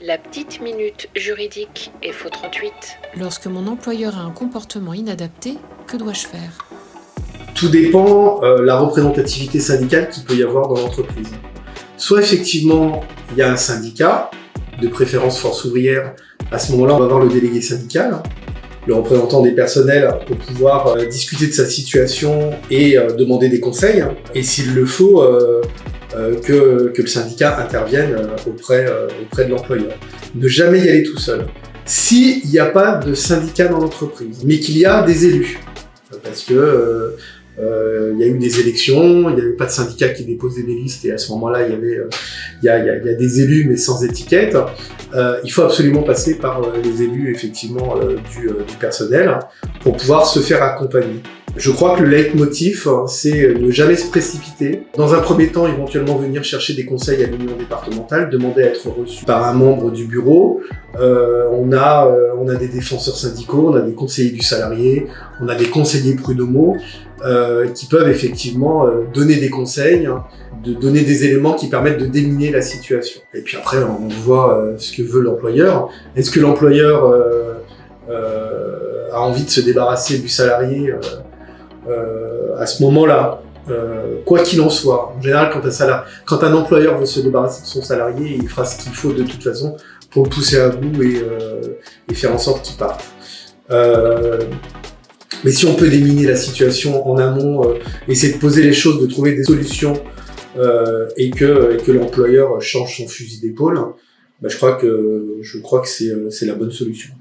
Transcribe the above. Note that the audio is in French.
La petite minute juridique Info 38. Lorsque mon employeur a un comportement inadapté, que dois-je faire? Tout dépend la représentativité syndicale qu'il peut y avoir dans l'entreprise. Soit effectivement, il y a un syndicat, de préférence force ouvrière. À ce moment-là, on va voir le délégué syndical, le représentant des personnels, pour pouvoir discuter de sa situation et demander des conseils. Et s'il le faut, que le syndicat intervienne auprès de l'employeur. Ne jamais y aller tout seul. S'il n'y a pas de syndicat dans l'entreprise, mais qu'il y a des élus, parce que il y a eu des élections, il n'y avait pas de syndicat qui déposait des listes, et à ce moment-là, il y a des élus, mais sans étiquette. Il faut absolument passer par les élus, effectivement, du personnel, pour pouvoir se faire accompagner. Je crois que le leitmotiv, c'est ne jamais se précipiter. Dans un premier temps, éventuellement venir chercher des conseils à l'union départementale, demander à être reçu par un membre du bureau. On a des défenseurs syndicaux, on a des conseillers du salarié, on a des conseillers prud'homaux qui peuvent effectivement donner des conseils, de donner des éléments qui permettent de déminer la situation. Et puis après, on voit ce que veut l'employeur. Est-ce que l'employeur a envie de se débarrasser du salarié à ce moment-là, quoi qu'il en soit? En général, quand un employeur veut se débarrasser de son salarié, il fera ce qu'il faut de toute façon pour le pousser à bout et faire en sorte qu'il parte. Mais si on peut déminer la situation en amont, essayer de poser les choses, de trouver des solutions et que l'employeur change son fusil d'épaule, je crois que c'est la bonne solution.